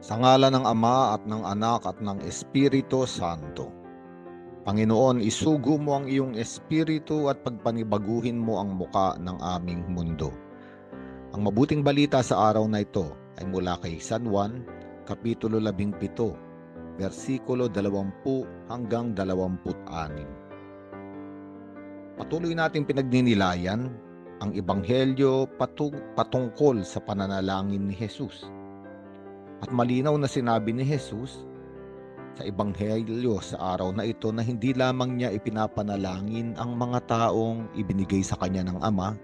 Sa ngalan ng Ama at ng Anak at ng Espiritu Santo. Panginoon, isugo mo ang iyong espiritu at pagpanibaguhin mo ang muka ng aming mundo. Ang mabuting balita sa araw na ito ay mula kay San Juan, Kapitulo 17, versikulo 20 hanggang 26. Patuloy nating pinagninilayan ang Ebanghelyo patungkol sa pananalangin ni Jesus. At malinaw na sinabi ni Jesus sa Ebanghelyo sa araw na ito na hindi lamang niya ipinapanalangin ang mga taong ibinigay sa kanya ng Ama,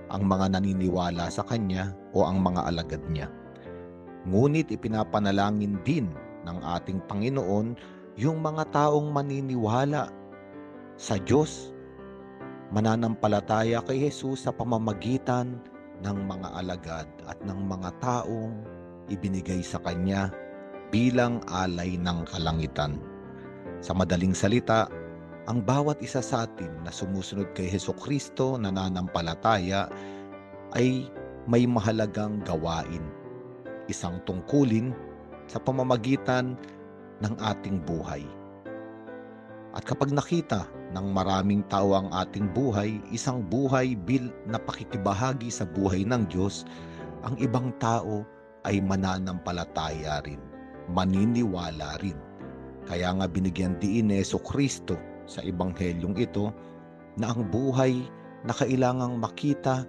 ang mga naniniwala sa kanya o ang mga alagad niya. Ngunit ipinapanalangin din ng ating Panginoon yung mga taong maniniwala sa Diyos, mananampalataya kay Jesus sa pamamagitan ng mga alagad at ng mga taong ibinigay sa kanya bilang alay ng kalangitan. Sa madaling salita, ang bawat isa sa atin na sumusunod kay Hesukristo, nananampalataya, ay may mahalagang gawain, isang tungkulin sa pamamagitan ng ating buhay. At kapag nakita ng maraming tao ang ating buhay, isang buhay na pakikibahagi sa buhay ng Diyos, ang ibang tao ay mananampalataya rin, maniniwala rin. Kaya nga binigyan diin ni Jesucristo sa Ebanghelyong ito na ang buhay na kailangang makita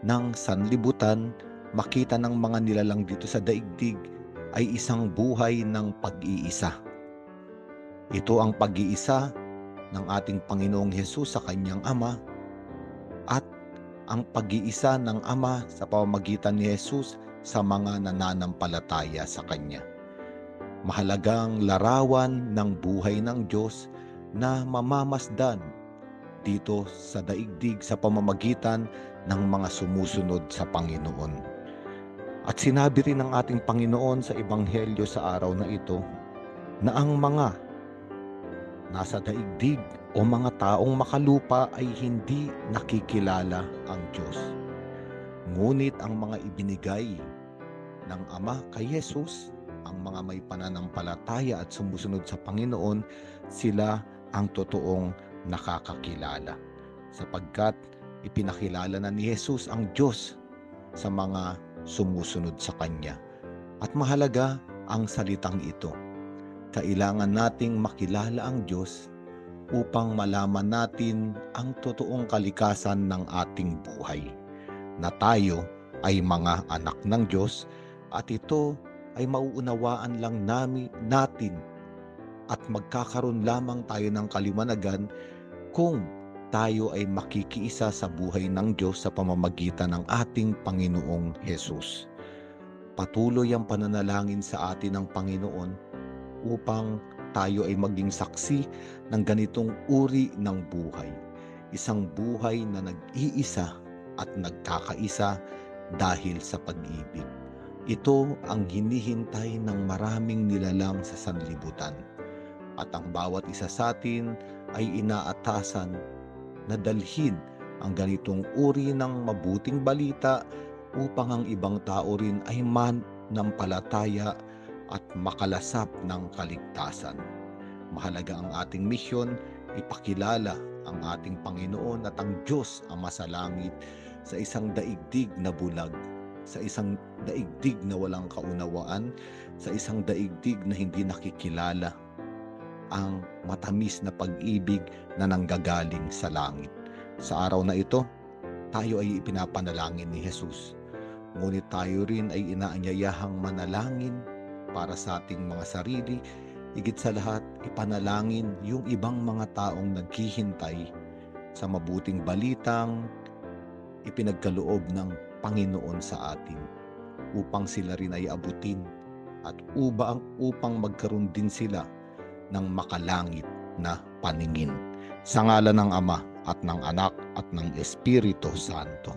ng sanlibutan, makita ng mga nilalang dito sa daigdig ay isang buhay ng pag-iisa. Ito ang pag-iisa ng ating Panginoong Hesus sa kanyang Ama at ang pag-iisa ng Ama sa pamamagitan ni Jesus sa mga nananampalataya sa Kanya. Mahalagang larawan ng buhay ng Diyos na mamamasdan dito sa daigdig sa pamamagitan ng mga sumusunod sa Panginoon. At sinabi rin ng ating Panginoon sa Ebanghelyo sa araw na ito na ang mga nasa daigdig o mga taong makalupa ay hindi nakikilala ang Diyos. Ngunit ang mga ibinigay ng Ama kay Jesus, ang mga may pananampalataya at sumusunod sa Panginoon, sila ang totoong nakakakilala. Sapagkat ipinakilala na ni Jesus ang Diyos sa mga sumusunod sa Kanya. At mahalaga ang salitang ito. Kailangan nating makilala ang Diyos upang malaman natin ang totoong kalikasan ng ating buhay, na tayo ay mga anak ng Diyos at ito ay mauunawaan lang natin at magkakaroon lamang tayo ng kaliwanagan kung tayo ay makikiisa sa buhay ng Diyos sa pamamagitan ng ating Panginoong Hesus. Patuloy ang pananalangin sa atin ng Panginoon upang tayo ay maging saksi ng ganitong uri ng buhay. Isang buhay na nag-iisa at nagkakaisa dahil sa pag-ibig. Ito ang hinihintay ng maraming nilalang sa sanlibutan. At ang bawat isa sa atin ay inaatasan na dalhin ang ganitong uri ng mabuting balita upang ang ibang tao rin ay manampalataya at makalasap ng kaligtasan. Mahalaga ang ating misyon, ipakilala ang ating Panginoon at ang Diyos Ama sa langit sa isang daigdig na bulag, sa isang daigdig na walang kaunawaan, sa isang daigdig na hindi nakikilala ang matamis na pag-ibig na nanggagaling sa langit. Sa araw na ito, tayo ay ipinapanalangin ni Jesus. Ngunit tayo rin ay inaanyayahang manalangin para sa ating mga sarili, higit sa lahat ipanalangin yung ibang mga taong naghihintay sa mabuting balitang ipinagkaloob ng Panginoon sa atin upang sila rin ay abutin at upang magkaroon din sila ng makalangit na paningin. Sa ngalan ng Ama at ng Anak at ng Espiritu Santo.